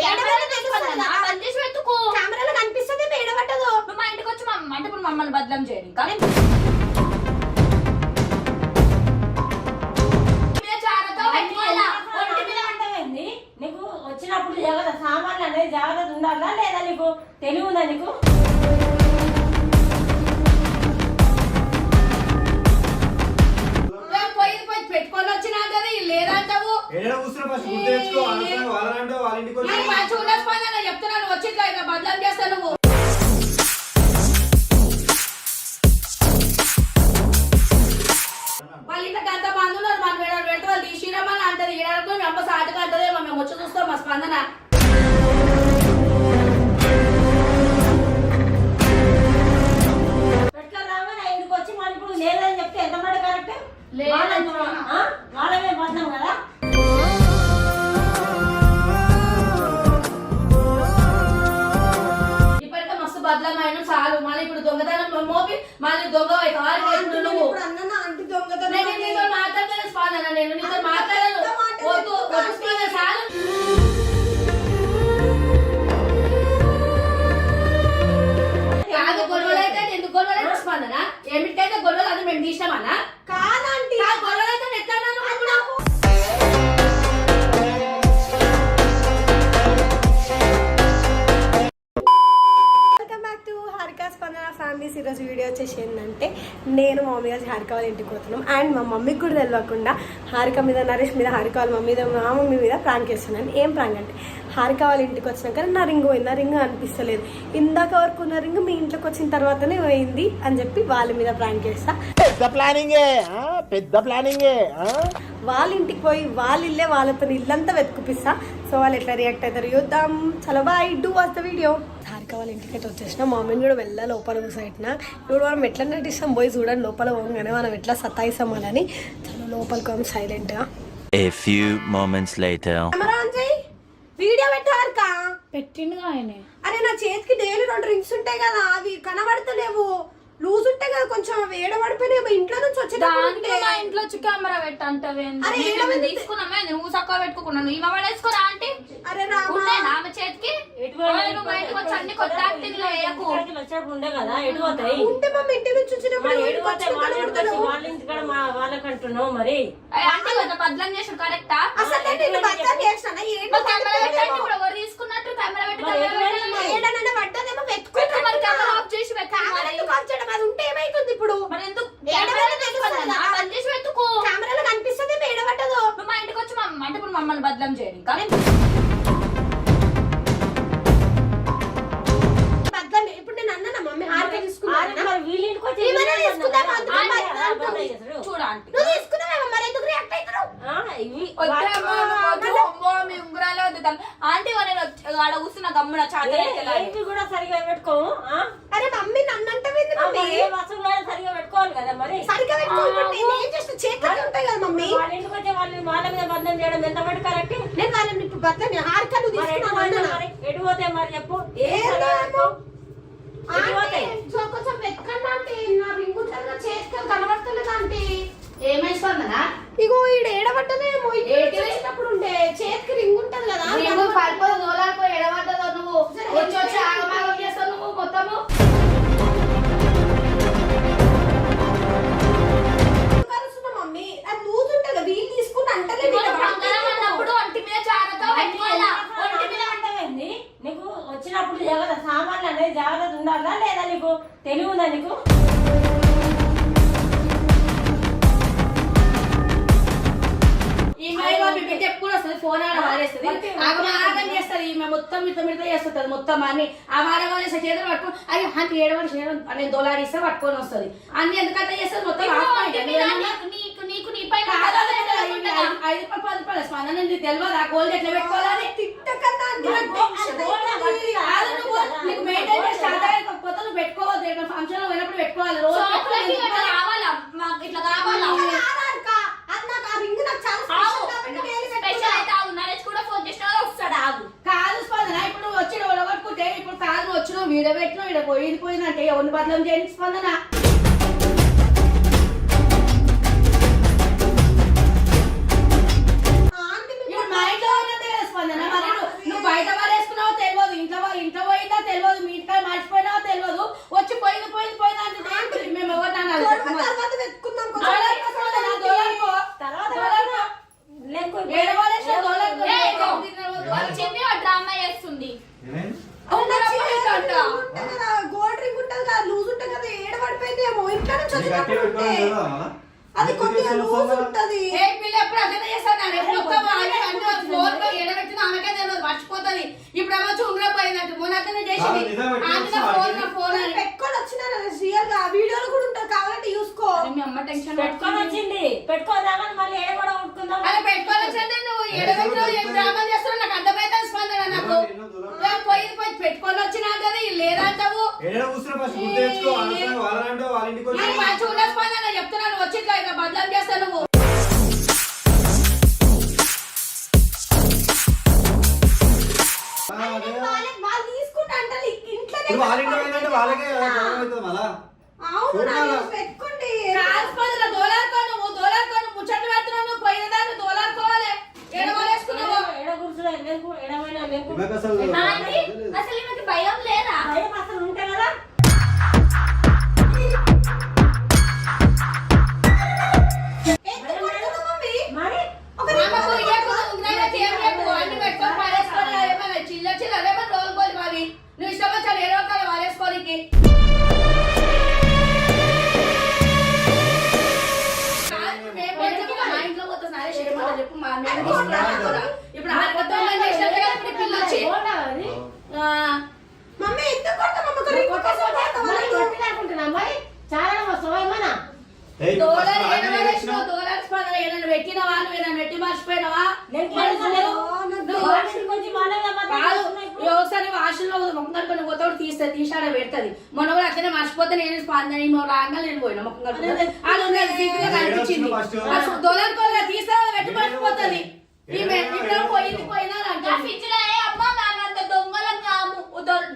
కెమెరాలో కనిపిస్తుంది ఏడబట్టదు. నువ్వు మా ఇంటికి వచ్చి అంటే ఇప్పుడు మమ్మల్ని బదలం చేయండి కానీ నీకు వచ్చినప్పుడు జాగ్రత్త సామాన్లు అనేది జాగ్రత్త ఉండాలా లేదా నీకు తెలివి ఉందా నీకు పెట్టుకొని వచ్చినా కదా లేదంటావు చెప్తున్నాను వచ్చి బదలం చేస్తా నువ్వు. వాళ్ళు ఇంత గంట మంది ఉన్నారు మన పెడితే వాళ్ళు తీసిరమ్మని అంటది ఏడతో మీ అమ్మ సాటుగా అంటదే మేము వచ్చి చూస్తాం మా స్పందన. ఎట్లా రామని ఇంటికి వచ్చి మన ఇప్పుడు లేదని చెప్తే ఎంత మాట కరెక్ట్ వాళ్ళమే పడినాం కదా. ఇప్పటికే మస్తు బదలమైన చాలు మళ్ళీ ఇప్పుడు దొంగతనం మోపి మళ్ళీ దొంగ నువ్వు నీతో మాట్లాడతాను స్పందన నేను నీతో మాట్లాడను వద్దు చాలు. కాదు గొడవలు అయితే ఎందుకు గొడవలు అయితే స్పందన ఏమిటైతే గొడవలు అది మేము తీసినామన్నా కాదండి గొడవలు అయితే ఎట్లా ఫ్యామిలీస్ ఈరోజు వీడియో వచ్చేసి ఏంటంటే నేను మా మమ్మీ గారు హారిక వాళ్ళ ఇంటికి పోతున్నాం అండ్ మా మమ్మీకి కూడా తెలియకుండా హారిక మీద నరేష్ మీద హారిక వాళ్ళ మా మమ్మీ మీద ప్రాంక్ చేస్తున్నాను. ఏం ప్రాంక్ అంటే హారిక వాళ్ళ ఇంటికి వచ్చినాక నా రింగ్ పోయింది, నా రింగ్ అనిపిస్తలేదు, ఇందాక వరకు ఉన్న రింగ్ మీ ఇంట్లోకి వచ్చిన తర్వాతనే పోయింది అని చెప్పి వాళ్ళ మీద ప్రాంక్ చేస్తా. పెద్ద ప్లానింగే వాళ్ళ ఇంటికి పోయి వాళ్ళ ఇల్లే వాళ్ళతో ఇల్లంతా వెతుకుపిస్తా. సో వాళ్ళు ఎట్లా రియాక్ట్ అవుతారు చూద్దాం. చాలా bye do watch the video. Harika వాళ్ళ ఇంటికి అయితే వచ్చేసిన మమ్మీని కూడా వెళ్ళా లోపల కూర్చోబెట్టిన. ఇప్పుడు మనం ఎట్లా నటిస్తాం పోయి చూడండి లోపల పోగానే మనం ఎట్లా సతాయిస్తాం అని చాలా లోపలికి పోయి సైలెంట్గా. A few moments later. Video పెట్టారు పెట్టిండు ఆయన. అరే నా చేతికి డైలీ 2 రింగ్స్ ఉంటాయి కదా అవి కనబడతలేవు, లూజ్ ఉంటాయి కదా కొంచెం ఏడబడిపోయినా ఇంట్లో నుంచి వచ్చేటప్పుడు మా ఇంట్లో వచ్చి కెమెరా పెట్టంటే తీసుకున్నామే నువ్వు చక్కగా పెట్టుకున్నాను ఇవ పడేసుకోరా అంటే అరే ఆమె చేతికి అన్ని కొత్త ఉండే కదా ఎటు పోతాయి ఉంటే మా ఇంటి నుంచి వచ్చినప్పుడు వాళ్ళ ఇంటికాడ వాళ్ళకంటున్నావు మరి అంటే బదలం చేసాడు కరెక్టా తీసుకున్నట్టు కెమెరా పెట్టి అది ఉంటే ఏమైతుంది ఇప్పుడు కెమెరాలో కనిపిస్తుంది ఏడబట్టదు. మా ఇంటికి వచ్చి అంటే ఇప్పుడు మమ్మల్ని బదలం చేయండి కానీ ఇప్పుడు నేను అన్నా మమ్మీ హారిక తీసుకున్నాను ఆంటీ ఆడ కూర్చున్న గమ్మున చాటి కూడా సరిగా పెట్టుకోము. అరే మమ్మీ నన్నంటే సరిగా పెట్టుకోవాలి కదా మరి సరిగా చేతులు ఉంటాయి కదా మమ్మీ వాళ్ళ ఇంటికి వచ్చే వాళ్ళ మీద బంధం చేయడం ఎంత మటు కరెక్ట్. నేను వాళ్ళని ఇప్పుడు బద్దలు హారిక ఎటు పోతే మరి చెప్పు కొంచెం వెతకండి అంటే నా రింగు చేతికి కనబడతలేదు అంటే ఏమైనా ఇగో ఈడ ఏడబట్టదేమో చేసినప్పుడు ఉండే చేతికి రింగ్ ఉంటది కదా ఎడబడ్డదో నువ్వు వచ్చి వచ్చి ఆగమాగం చేస్తావు నువ్వు మొత్తము మమ్మీ అది లూజ్ ఉంటుంది వీళ్ళు తీసుకుని అంటే అన్నప్పుడు ఒంటి మీద జాగ్రత్త నీకు వచ్చినప్పుడు జాగ్రత్త సామాన్లు అనేది జాగ్రత్త ఉండాలా లేదా నీకు తెలివి ఉందా నీకు ఎప్పుడు వస్తుంది ఫోన్ ఆడ మారేస్తుంది ఆగం చేస్తారు ఈమె మొత్తం మిడత చేస్తుంటది మొత్తం అన్ని ఆ వారం చేతులు పట్టుకుని అది అంటే ఏడవని నేను దొలాడిస్తే పట్టుకొని వస్తుంది అన్ని ఎందుకంటే చేస్తుంది మొత్తం నీకు నీ పైన 5 రూపాయలు 10 రూపాయలు స్పందన నీకు తెలియదు ఆ గోల్డ్ ఎట్లా పెట్టుకోవాలని నీకు మెయింటైన్ చేసి స్టార్ట్ అయిపోతే నువ్వు పెట్టుకోవద్దు ఫంక్షన్ లో పోయినప్పుడు పెట్టుకోవాలి రోజు కావాలా ఇట్లా కావాలా కాదు స్పందన ఇప్పుడు వచ్చి ఒడగొట్టుకుంటే ఇప్పుడు కాదు వచ్చిన వీడియో పెట్టిన వీడియో పోయిందంటే ఎవరిని బదలం చేయండి స్పందన ఇప్పుడు మా ఇంట్లో స్పందన మరి నువ్వు బయట అవుతుంది. ఏమైంది? గోల్డ్ రింగ్ ఉంటుంది కదా, లూజ్ ఉంటుంది కదా, ఏడ పడిపోయిందేమో ఇంట్లో నుంచి నీకు అట్టే వచ్చినప్పుడు పెట్టుకోవడం ఉంటే. లేదా మళ్ళా? అది నీకు కొద్దిగా తీసుకొని లూజ్ వస్తావా? ఉంటది. ఏ పిల్ల ఎప్పుడు అట్లనే చేస్తాను రేపు మొత్తం ఫ్లోర్ లో ఎడబెట్టిన ఆమెకే తెలియదు మర్చిపోతుంది. ఇప్పుడు ఏమో ఉంగరం పోయిందంటే మొన్న అట్లనే చేసింది. కాదు, నిజం పెట్టి ఆమె వస్తావా? ఫోన్ అని పెట్టుకొని వచ్చిన రియల్ గా వీడియోలు కూడా ఉంటుంది, కావాలంటే చూసుకో. అరే మీ అమ్మ టెన్షన్ పెట్టుకొని వచ్చింది పెట్టుకోదామని మళ్ళీ ఏడ కూడా ఉట్టుకుందాం. అలా పెట్టుకోవాల్సిందే. నువ్వు ఎడబెట్టిన ఏం డ్రామాలు చేస్తున్నావు నాకు అర్థమైతే స్పందన నాకు పోయి పెట్టుకొని వచ్చినా కదా లేదంటావు. ఏడ కూర్చున్నా ఫస్ట్ గుర్తు తెచ్చుకో. అనవసరంగా వాళ్ళంటో వాళ్ళ ఇంటికి వచ్చి మరి మంచిగా ఉన్న స్పందన చెప్తున్నాను వచ్చి ఇట్లా ఇక బదలం చేస్తా నువ్వు. ఆ, అదే. వాళ్ళు తీసుకుంటా అంటారు ఇంట్లోనే. ఇప్పుడు వాళ్ళ ఇంటికి పోయిందంటే వాళ్ళకే కదా గొడవ అవుతుంది మళ్ళా. అవును చూడాలా? నాన్న, పెట్టుకోండి. కాదు స్పందన దోలాడుకో నువ్వు ముచ్చట్లు పెడుతున్నావు. నువ్వు పోయినదాన్ని దోలాడుకోవాలి. ఎడవలేసుకున్నావు. ఏడ కూర్చున్నా లేకు ఎడమైనా లేకు. ఈమెకు అసలు ఆంటీ, అసలు ఈమెకి భయం లేదా? భయం అసలు ఉంటే కదా. ఎందుకు కొడుతున్నావు మమ్మీ? మరి ఒక ఆమెకు ఇయ్యకు, ఉంగరాలకు ఏం చెప్పు. అన్ని పెట్టుకొని పారేసుకొని ఏమన్నా చిల్లర అదేమో రోజుకోవాలి మరి. నువ్వు ఇష్టం వచ్చాను ఏ రోజు వారేసుకోనికి. మా ఇంట్లో పోతే సరే చేయమని చెప్పు. మా మీద తీసుకురా. ఇప్పుడు ఆడపత్రం చేసినట్టు కదా ఇప్పుడు పిల్ల వచ్చి. పోవడం అది. ఆ, మమ్మీ ఎందుకు కొడతావు? మమ్మీ ఒక రింగ్ కోసం కొడతావా మరి నువ్వు? కొట్టినాకుంటున్నా మరి చాలా వస్తావా ఏమన్నా. ఏయ్, దోలాలు ఫస్ట్ ఏడ వాళ్ళని పడేసినావు? తెచ్చినావు. దోలాలు స్పందన ఏదైనా పెట్టినవా? నువ్వు ఏదైనా పెట్టి మర్చిపోయినావా? నేను మరి తెలుసు. నువ్వు వాషింగ్ కొంచెం వాళ్ళగా కాదు ఒకసారి వాషన్లో ముఖం కొన్ని పోతాడు తీసాడ పెడతది. మొన్న కూడా అట్లనే మర్చిపోతే నేను స్పందన రాగా నేను పోయినా ముఖం కనిపించింది. దొరకోగా తీస్తా పెట్టి మర్చిపోతుంది. ఈమె ఇప్పుడు పోయినా నా అంటే ఫ్రిడ్జ్ లో ఏ అమ్మ మేమంత దొంగలం కాము.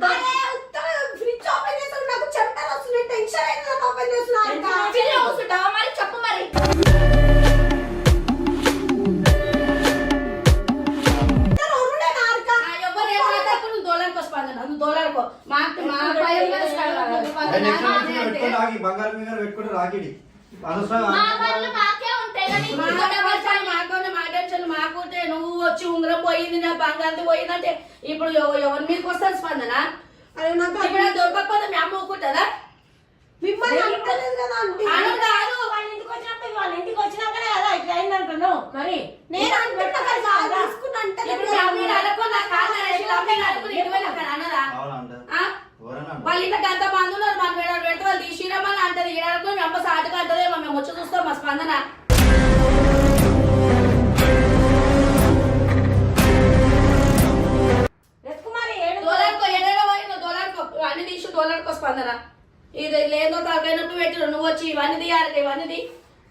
అరే, ఉత్తర ఫ్రిడ్జ్ ఓపెన్ చేస్తాడు, నాకు చెమటలు వస్తున్నాయి, టెన్షన్ అయింది నాకు ఓపెన్ చేస్తున్నా ఇంకా. ఫ్రిడ్జ్ లో కూర్చుంటావా మరి? చెప్పు మరి. ఇద్దరు ఒరుడే నారుక. ఎవరు ఏమాటప్పుడు నువ్వు దోలాడుకో స్పందన. నువ్వు దోలాడుకో. మా భయం మీద అదే నెక్స్ట్ మంత్ పెట్టుకొని రాగి బంగారం మీద పెట్టుకుంటే రాకిడి అనవసరంగా మా పనులు మాకే ఉంటాయి కానీ మాకుంటే నువ్వు వచ్చి ఉంగరం పోయింది నా బంగారం పోయిందంటే ఇప్పుడు ఎవరి మీదకి వస్తారు స్పందన. అరే నాకు ఇప్పుడు అది దొరకకపోతే మీ అమ్మ ఊరుకుంటుందా? మిమ్మల్ని అంటలేదు కదా ఆంటీ. అను కాదు. వాళ్ళ ఇంటికి వచ్చినప్పుడు వాళ్ళ ఇంటికి వచ్చినాకనే కదా ఇట్లా అయిందంటున్నావు మరి. నేను అంటున్నా కదా, వాళ్ళు తీసుకుంటా అంటే ఇప్పుడు మీ అమ్మని అనుకో నా కాదు అనేసి అమ్మని అనుకుని ఇటువైనా అక్కడ అన్నదా? అవునంట ఆ? ఎవరన్నా అంటారు. వాళ్ళ ఇంట్లో అంత మంది ఉన్నారు. మనం పెడితే వాళ్ళు తీసిరమని అంటది. ఈడనుకో మీ అమ్మ సాటుగా అంటదేమో. మేము వచ్చి చూస్తాం మా స్పందన. ఎత్తుకు మరి ఏడు దోలాడుకో ఎడలో పోయిందో దోలాడుకో. ఇవన్నీ తీసి దోలాడుకో స్పందన. ఇది లేదో తలకాయ నొప్పి పెట్టు. నువ్వు వచ్చి ఇవన్నీ తీయాలి. ఇవన్నీ తీ.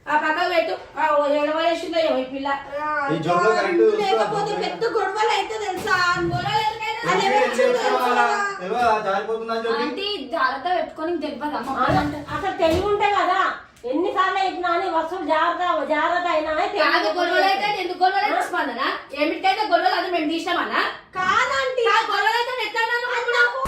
ఆ పక్కకు పెట్టు. ఎడవలేసిందో ఈ పిల్ల. ఈ జోబులో కరెక్ట్ చూసుకో. లేకపోతే పెద్ద గొడవలు అయితే తెలుసా? గొడవలు ఎందుకైనా అదే జారిపోతుందని చెప్పి ఆంటీ జాగ్రత్త పెట్టుకొని తెలియదు అమ్మ. అసలు తెలివి ఉంటే కదా ఎన్నిసార్లు అయినా అని వస్తువులు జాగ్రత్త అయినా కాదు గొడవలు అయితే ఎందుకు గొడవలు అయితే స్పందన? ఏమిటికైతే గొడవలు అది మేము తీసినామన్నా? కాదంటీ, గొడవలు అయితే ఎట్లా అన్నాను? నాకు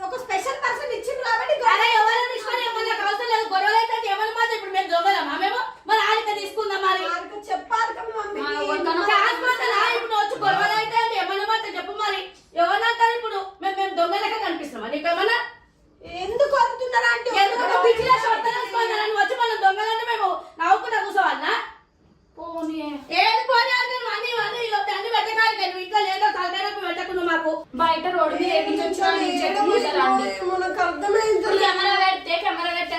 ఒక స్పెషల్ పర్సన్ ఇచ్చింది కాబట్టి అరే ఎవరైనా తీసుకొని ఏమన్నా నాకు అవసరం లేదు. గొడవలు అయితే ఏమన్నా మాత్రం ఇప్పుడు మేము దొంగలమా మేము? మరి ఆడిక తీసుకుందాం మరి. చెప్పాలి కదా మమ్మీకి. కాకపోతే ఇప్పుడు వచ్చి గొడవలు అయితే ఏమన్నా మాత్రం చెప్పు మరి. ఎవరంటారు ఇప్పుడు మేము దొంగ లెక్క కనిపిస్తున్నామా నీకేమన్నా? ఎందుకు అరుతున్నారా అంటే ఎందుకంటే పిచ్చిలో స్పందన వచ్చి మనం దొంగలంటే మేము నవ్వుకుంటా కూర్చోవాలన్నా? ఏది పోనీ అంటే అన్ని అన్ని పెట్టకాలి. నువ్వు ఇంట్లో లేదో తలకాయలకు పెట్టకుండా మాకు బయట రోడ్డు మీద ఎక్కించొచ్చు మనకు అర్థమైంది. కెమెరా పెట్టి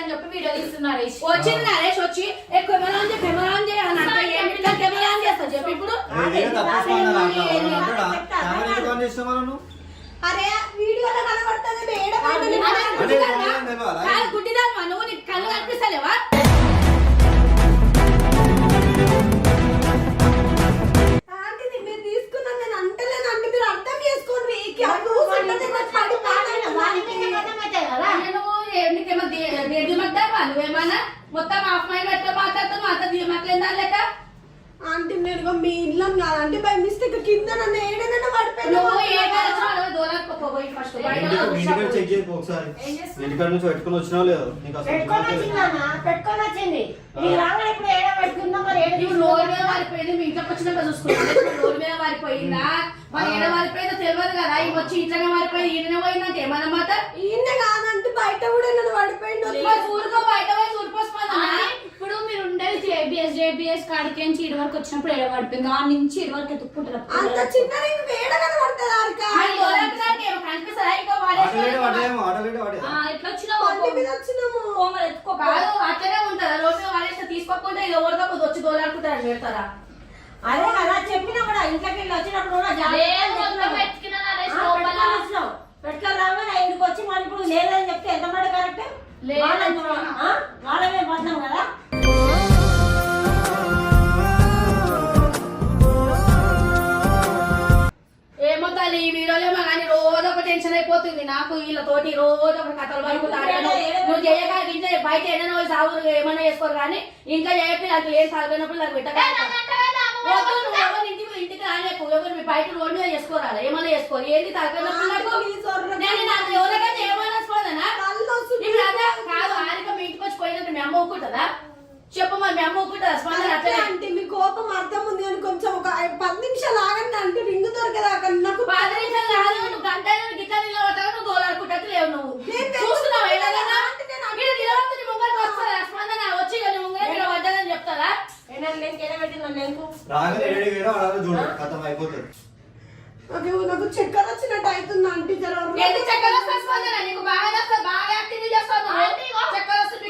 అని చెప్పి వీడియో తీస్తున్నారు. వచ్చింది నరేష్ వచ్చి కెమెరా అని కెమెరా అని చేస్తా చెప్పి ఇప్పుడు అరే వీడియోలో కనబడుతుంది గుడ్డిదాన్ని నువ్వు నీకు కళ్ళు కనిపిస్తలేవా? ఆంటీ మీరు తీసుకున్నాను నేను అంటలేను అంటే మీరు అర్థం చేసుకోండి. నువ్వేమన్నా మొత్తం హాఫ్ మైండ్ పెట్టుకో మాట్లాడుతున్నావు. అంత దిగమట్లేదా లెక్క? ఆంటీ నేను మీ ఇల్లు కాదంటే బై మిస్టేక్ కింద నన్ను ఏడైనా నువ్వు ఏ కాదు దూరంపోయి ఫస్ట్ చెక్ చేయకు ఒకసారి. ఇంటికాడ నుంచి పెట్టుకుని వచ్చినావు లేదు నీకు అసలు పెట్టుకొని వచ్చిందన్నా పెట్టుకొని వచ్చింది. ఈ రాగా ఇప్పుడు ఏడా పెట్టుకుందాం మరి ఇప్పుడు రోడ్డు మీద వారిపోయింది, మీ ఇంట్లోకి వచ్చినాక చూసుకున్నాం. రోడ్డు మీద వారిపోయిందా మరి ఏడ వారిపోయిందో తెలియదు కదా. ఇవి వచ్చి ఇంట్లోనే వారిపోయింది, ఈయన పోయిందంటే ఏమన్నా మాట ఈయన కాదంటే బయట కూడా నన్ను పడిపోయిండు. చూరుకో బయట పోయి చూరిపోసుకోదా. ఇప్పుడు మీరు ఉండేది జేబీఎస్ కాడికి నుంచి ఇటు వరకు వచ్చినప్పుడు ఎడబడిపోయింది, ఆ నుంచి ఇటు వరకు ఎత్తుక్కుంటారు. అంత చిన్న రింగ్ వేడ కనబడుతుంది హారిక. కనిపిస్తుందా ఇంకా ఆటోలేడు వాడేమో, ఆటోలేడు వాడే. ఎట్లా వచ్చినావు బండి మీద వచ్చినాము. ఎత్తుకో. కాదు అట్లనే ఉంటుందా. రోడ్డు మీద వాడేస్తే తీసుకోకుండా ఇది ఎవరితో వచ్చి దోలాడుకుంటారు పెడతారా. అదే కదా చెప్పినా కూడా ఇంట్లోకి వెళ్ళి వచ్చినప్పుడు కూడా పెట్టుకొని రాగానే ఇంటికి వచ్చి మన ఇప్పుడు లేదని చెప్తే ఎంత మాట కరెక్ట్. వాళ్ళమే పడ్డాం కదా. ఏమో తల్లి ఈ వీడియోలో కానీ రోజు ఒక టెన్షన్ అయిపోతుంది నాకు. వీళ్ళతోటి రోజు ఒక కథలు పడుకుంటారు. నువ్వు చేయక ఇంట్లో బయట ఏదైనా వాళ్ళు సాగు ఏమైనా చేసుకోరు కానీ ఇంకా చేయకపోయి నాకు ఏం సాగినప్పుడు నాకు ఇంటికి రాలేకు. ఎవరు మీ బయట రోడ్డు మీద చేసుకోరాలి, ఏమైనా చేసుకోరు. ఏంటి తగ్గనప్పుడు నాకు ఎవరికైనా ఏమైనా స్పందనా ఇప్పుడు అదే కాదు. హారిక మీ ఇంటికి వచ్చి పోయినట్టు మీ అమ్మ ఒప్పుకుంటుందా చెప్పు. మరి మీ అమ్మ ఒప్పుకుంటుందా స్పందన? అట్లా అంటే మీ కోపం అర్థం ఉంది అని కొంచెం ఒక 10 నిమిషాలు ఆగండి అంటే రింగ్ దొరకదా నాకు. 10 నిమిషాలు కాదు, నువ్వు గంట గిట్ట నిలబడతావు, నువ్వు దోలాడుకుంటట్టు లేవు. నువ్వు చూస్తున్నావు ముంగడికి వస్తారా స్పందన వచ్చి ముంగడ నిలబడ్డదని చెప్తారా? రాగానే ఏడికి పోయినా వాడు చూడు కథం అయిపోతుంది. నాకు చక్కెర వచ్చినట్టు అవుతుంది అంటే ఎంత చక్కెర వస్తుంది స్పందన? నీకు బాగా చేస్తుంది, బాగా యాక్టింగ్ చేస్తాను. చక్కెర వస్తుంది,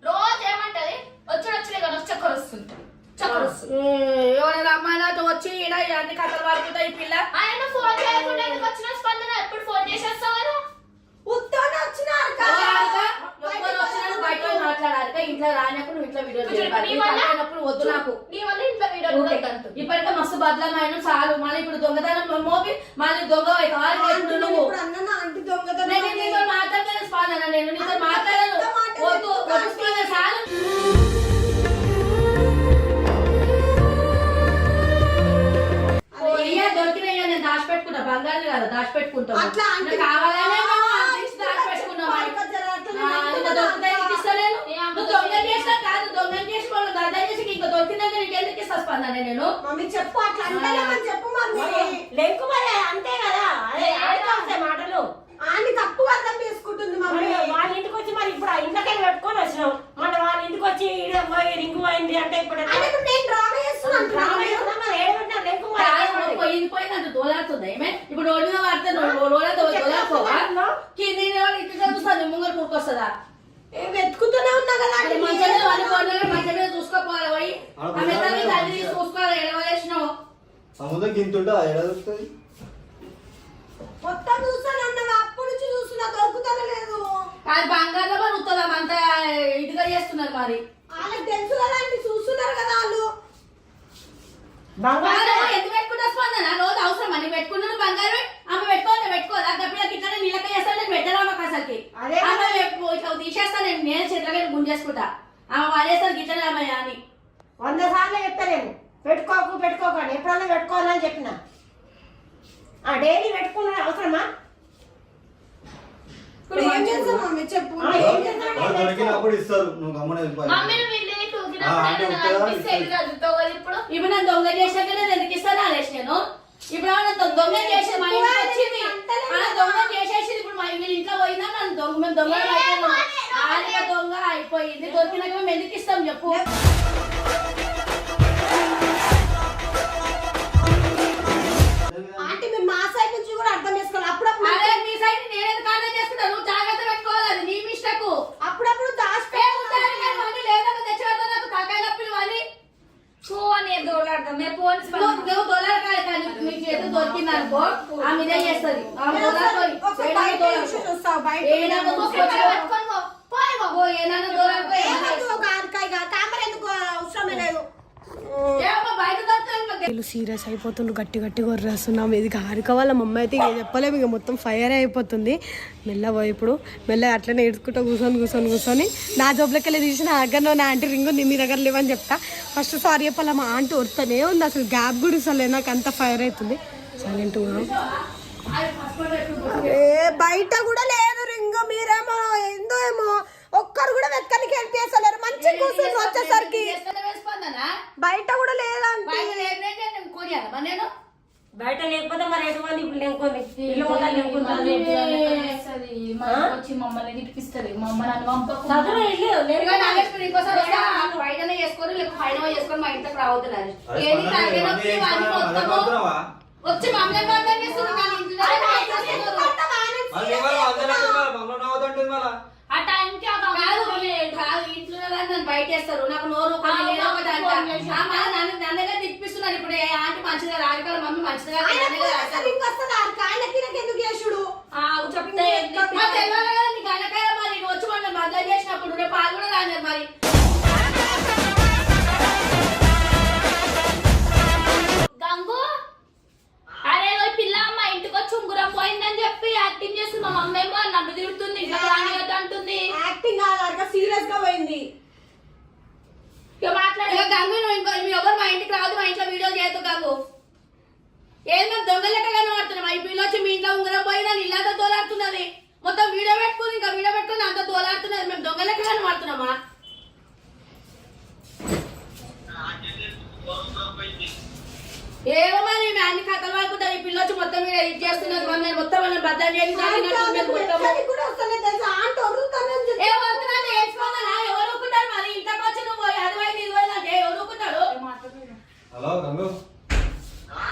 రోజు ఏమంటది వచ్చి కదా చక్కర వస్తుంది, చక్కర వస్తుంది. ఎవరైనా అమ్మాయిలతో వచ్చి ఈడ అన్ని కథలు పడుతుంటాయి ఈ పిల్ల. ఆయన ఫోన్ చేయకుండా ఎందుకు వచ్చిన స్పందన? ఎప్పుడు ఫోన్ చేసేస్తావు కదా. ఉత్తోనే వచ్చిన బయట మాట్లాడాలి. ఇంట్లో రానప్పుడు నువ్వు ఇంట్లో వీడియో చేయాలి. వద్దు నాకు. నీ వల్ల ఇంట్లో వీడియో ఇప్పటికే మస్తు బదలమైన చాలు. మళ్ళీ ఇప్పుడు దొంగతనం మోపి మళ్ళీ దొంగ నువ్వు నీతో మాట్లాడతాను స్పందన. నేను నీతో మాట్లాడను. వద్దు వద్దు చాలు. దొరికినాయి నేను దాచిపెట్టుకున్నా. బంగారు కదా దాచిపెట్టుకుంటాను. కావాలనే దాచిపెట్టుకున్నావు. దొంగ చేస్తా కాదు, దొంగ చేసి వాళ్ళు గద్ద చేసి ఇంకా దొరికినాక నీకు ఎందుకు ఇస్తా స్పందన? నేను మమ్మీ చెప్పు అట్లా అంటే చెప్పు మమ్మీ. లేకు మరి అంతే కదా. అదే ఆడుతా ఉంటాయి మాటలు. ఆమె తప్పు అర్థం చేసుకుంటుంది మమ్మీ. వాళ్ళ ఇంటికి వచ్చి మరి ఇప్పుడు ఇంట్లోకి పెట్టుకొని వచ్చినాం. మన వాళ్ళ ఇంటికి వచ్చి రింగు పోయింది అంటే ఇప్పుడు నేను డ్రామా చేస్తున్నాను. పోయినంత దోలాడుతుంది ఏమే. ఇప్పుడు రోడ్డు మీద పడితే దోలాడుకోవా? కింది ఇంటికి చూస్తాను ముంగరు కూరుకొస్తుందా? వెతుకుతూనే ఉన్నా కదా. మంచిగా చూసుకోపోవాలి. పోయి తల్లి చూసుకోవాలి. ఎడవలేసినావు సముద్రం గింతుంటా ఎలా దొరుకుతుంది? మొత్తం చూస్తాను అన్నది అప్పటి నుంచి చూస్తున్నా దొరుకుతానే లేదు. అది బంగారులో మరి ఉత్తరం అంత ఇదిగా చేస్తున్నారు. మరి వాళ్ళకి తెలుసు కదా అండి, చూస్తున్నారు కదా వాళ్ళు. ఎందుకు పెట్టుకుంటా స్పందన? రోజు అవసరం అని పెట్టుకున్నాను బంగారు. ఆమె పెట్టుకోదా? గప్పిలకి ఇట్లా నీళ్ళక చేస్తాను. నేను పెట్టరామా అసలుకి ఇట్లా తీసేస్తాను. నేను చేతులకి గుంజేసుకుంటా. ఆమె వాడేస్తారు గిట్లనే ఆమె అని 100 సార్లు చెప్తాను. పెట్టుకోకండి. ఎప్పుడన్నా పెట్టుకోవాలని చెప్పిన. డైలీ పెట్టుకున్న అవసరమా? ఇప్పుడు ఏం చేస్తాం మమ్మీ చెప్పు. దొరికినప్పుడు ఇస్తారు. నువ్వు గమ్మున ఇప్పుడు నేను దొంగ చేసాక నేను ఎందుకు ఇస్తాను అనేసి నేను ఇప్పుడు దొంగ చేసి మా ఇంట్లో వచ్చింది. దొంగ చేసేసి ఇప్పుడు మా ఇంట్లో పోయిందా నన్ను దొంగ దొంగ అయిపోయింది. దొరికినాక మేము ఎందుకు ఇస్తాం చెప్పు. అంటే మేము మా సైడ్ నుంచి కూడా అర్థం చేసుకోవాలి. అప్పుడప్పుడు అదే నీ సైడ్ నేనేది కారణం చేసుకుంటాను. నువ్వు జాగ్రత్త పెట్టుకోవాలి. అది నీ మిస్టేక్. అప్పుడప్పుడు లేదా తెచ్చి నాకు తలకాయ నొప్పులు అని దోలాడతాం. మేము ఫోన్ నువ్వు దొరకాలి కానీ నీకు ఏదో దొరికింది అనుకో ఆమె ఇదే చేస్తుంది. వీళ్ళు సీరియస్ అయిపోతుండ్రు, గట్టి కొర్రేస్తున్నాం. ఇది హారిక వాళ్ళ మమ్మ అయితే ఇక చెప్పలేము. ఇక మొత్తం ఫైర్ అయిపోతుంది. మెల్లగా ఇప్పుడు మెల్లగా అట్లనే ఏడుచుకుంటూ కూర్చొని నా జోబులకి వెళ్ళి తీసిన దగ్గర నా ఆంటీ రింగు మీ దగ్గర లేవని చెప్తా. ఫస్ట్ సారీ చెప్పాలి. మా ఆంటీ వస్తూనే ఉంది. అసలు గ్యాప్ కూడా ఇస్తలే. నాకు అంత ఫైర్ అవుతుంది. సైలెంట్ బయట కూడా లేదు రింగు. మీరేమో ఏందో ఏమో ఒక్కరు కూడా వెతకనికి హెల్ప్ చేస్తలేరు. మంచిగా కూర్చొని వచ్చేసరికి బయట లేకపోతే మరి ఎటువంటి ఇప్పుడు లేకుంది ఇల్లు మొత్తం లేకుంది వచ్చి మమ్మల్ని తిప్పిస్తుంది మమ్మల్ని పంపకు చదువు ఇల్లు లేదు ఇదిగో నాగేష్ మీరు ఇంకోసారి వస్తే ఆ బయటనే చేసుకొని లేకపోతే పైన చేసుకొని మా ఇంటికి రావద్దున్నారు ఏది తలకాయ నొప్పి వాడి మొత్తము వచ్చి మమ్మల్ని బద్దం చేస్తున్నారు కానీ ఇంట్లోనే ఆ టైంకి కాదు ఇంట్లో నన్ను బయట వేస్తారు నాకు నోరు కొన్ని లేదు ఒకటి అంట నన్నగా తిప్పిస్తున్నారు ఇప్పుడు ఆంటీ మంచిగా రాజకాల మమ్మీ మంచిగా చెప్తే తెలియాలి కదా నీకు అనకాయ మరి నువ్వు వచ్చి మన బద్దం చేసినప్పుడు రేపు పాలు కూడా రాలేదు మరి గంగు అరే ఓ పిల్ల మా ఇంటికి వచ్చి ఉంగురం పోయిందని చెప్పి యాక్టింగ్ చేస్తుంది మా మమ్మీ ఏమో నన్ను తిడుతుంది ఇట్లా రానివద్దు అంటుంది యాక్టింగ్ కాదు సీరియస్ గా పోయింది. ఇక మాట్లాడు ఇక గంగు నువ్వు ఇంకో మీ ఎవరు మా ఇంటికి రాదు మా ఇంట్లో వీడియో చేయొద్దు గంగు ఏం మేము దొంగ లెక్కగానే వాడుతున్నాం ఈ పిల్ల వచ్చి మీ ఇంట్లో ఉంగరం పోయిందని ఇల్లంతా తోలాడుతున్నది మొత్తం వీడియో పెట్టుకుని ఇంకా వీడియో పెట్టుకుని అంతా తోలాడుతున్నది మేము దొంగ లెక్కగానే వాడుతున్నామా ఏమో మరి మేము అన్ని కథలు వాడుకుంటాం ఈ పిల్ల వచ్చి మొత్తం మీద ఇది చేస్తున్నది మమ్మల్ని మొత్తం మనం బద్దలు చేసి ఎవరు ఊరుకుంటారు మరి ఇంతకు వచ్చి నువ్వు పోయి అది పోయింది ఇది పోయింది అంటే ఎవరు ఊరుకుంటారు హలో గంగు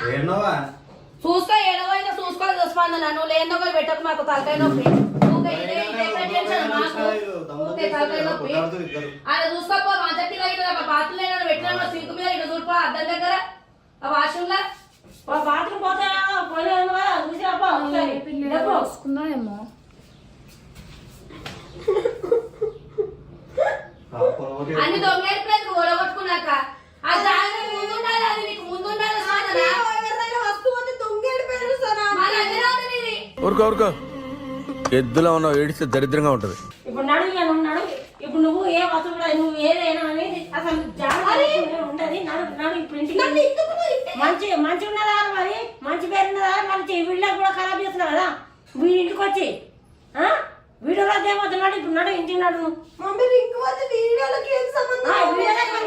ఏడున్నావా చూసుకో ఏడవైనా చూసుకోవాలి చూసుకోండి నన్ను లేదో పోయి పెట్టకు మాకు తలకాయ నొప్పి అది చూసుకోపో మంచకి బాత్రూమ్ అయినా పెట్టినా సింక్ మీద ఇటు చూడుకో అద్దం దగ్గర ఆ వాష్రూమ్ లో బాత్రూమ్ పోతే చూసుకుందామేమో అన్ని దొంగలు ఓడగొట్టుకున్నాక ఆ జాగ్రత్త ముందు ఉండాలి అది నీకు ముందు ఉండాలి ఊరుకో ఊరుకో ఎద్దులో ఉన్న ఏడిస్తే దరిద్రంగా ఉంటది. ఇప్పుడు నడు ఉన్నాడు ఇప్పుడు నువ్వు ఏ వస్తువు కూడా నువ్వు ఏదైనా అనేది అసలు జాగ్రత్త ఉండదు నడు ఇప్పుడు ఇంటికి మంచి ఉన్నదా మరి మంచి పేరు ఉన్నదా మంచి వీళ్ళకి కూడా ఖరాబ్ చేస్తున్నావు కదా వీడి ఇంటికి వచ్చి వీడియోలో ఏమవుతున్నాడు ఇప్పుడు నడు ఇంటికి నడు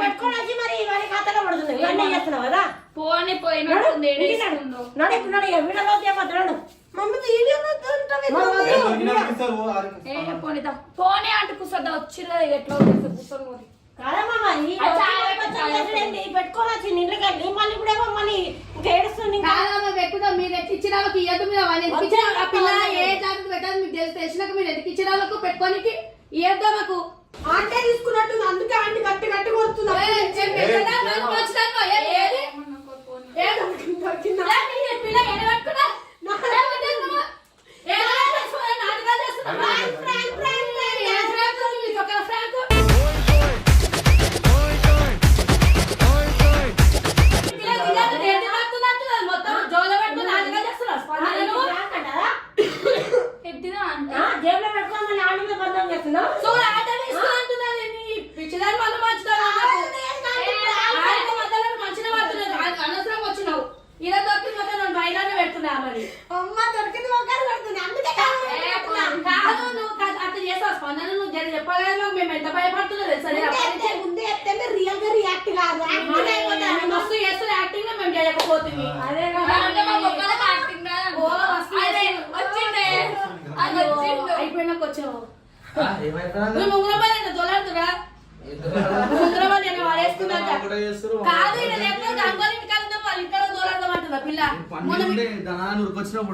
పెట్టుకొని వచ్చి మరి వాడి ఖాతాలో పడుతుంది ఇవన్నీ చేస్తున్నావు కదా పోనీ పోయినట్టుంది నడు ఇప్పుడు నడు వీడియోలో ఏమవుతున్నాడు పోనీ అంటూ కూర్చోద్దా వచ్చిర్రా ఎట్లా కూర్చొని కాదమ్మా మరి పెట్టుకోవచ్చు ఇంట్లోకి వెళ్ళి మళ్ళీ ఇప్పుడేమో మళ్ళీ ఏడుస్తుంది పెట్టుకుంటాం మీరు ఎక్కిచ్చిన వాళ్ళకి ఇయ్యద్దు మీరు వాళ్ళు ఎక్కిచ్చిన ఆ పిల్ల ఏ జాగ్రత్త పెట్టాలి మీకు తెలిసినాక మీరు ఎక్కిచ్చిన వాళ్ళకు పెట్టుకోనికి ఇయ్యద్దా మాకు ఆంటే తీసుకున్నట్టు అందుకే ఆంటీ గట్టి గట్టి కొడుతున్నా పిల్ల ఎడబెట్టుకున్నా నాటకాలు చేస్తున్నా మొత్తం జోలో పెట్టుకుని నాటకాలు చేస్తున్నారు ఎట్టిదా అంటే జేబులో పెట్టుకొని మళ్ళీ ఆడి మీద బంధం చేస్తున్నావు చూడు ఆటలు ఇస్తున్నది పిచ్చిదారి మళ్ళీ మంచిదారు మంచిగా పడుతున్నారు అనవసరంగా వచ్చినావు ఇలా దొరికింది మొత్తం నేను బయటనే పెడుతున్నా మరి అమ్మ దొరికింది ఒకరు పడుతుంది అందుకే కాదు నువ్వు అట్లా చేస్తావు స్పందన నువ్వు జర చెప్పాలి కదా మాకు మేము ఎంత భయపడుతున్నది సరే ముందే చెప్తే రియల్ గా రియాక్ట్ కాదు మస్తు చేస్తున్న యాక్టింగ్ లో మేము చేయకపోతుంది అదే అంటే మా మొక్కలకు యాక్టింగ్ రాదు. అదే వచ్చిండే అది వచ్చిండు అయిపోయినాక వచ్చావు నువ్వు ఉంగరబాద్ దొలాడుతురా ఉంగరబాద్ వాడేసుకున్నాక కాదు ఇలా లేకపోతే అంగోలు ఇంటికి వెళ్తాం వాళ్ళ ఇంట్లో దొలాడదామంటుందా పిల్ల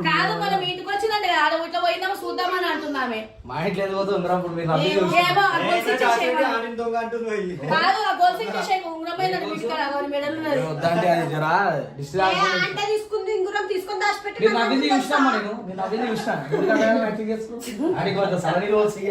కాదు మనం ఇంటికి వచ్చిందంటే ఆడ ఇట్లా పోయిందామో చూద్దామని అంటున్నామే మా ఇంట్లో ఏది పోతే ఉంగరం ఇప్పుడు మీరు నమ్మి ఏమో ఆ గొలుసు ఇచ్చేసేయ్. దొంగ అంటుంది కాదు ఆ గొలుసు ఇచ్చేసేయ్, ఉంగరమైన తీసుకురా మెడల్ ఉన్నది వద్దంటే అది జరా దిష్టి తాకుతుంది. ఆంటే తీసుకుంది ఇంగురం తీసుకొని దాచిపెట్టి మీరు నవ్వింది చూసినామా నేను నవ్వింది చూసినాను ఎందుకంటే యాక్టింగ్ చేసుకో అని కొంత సడన్ గా వచ్చి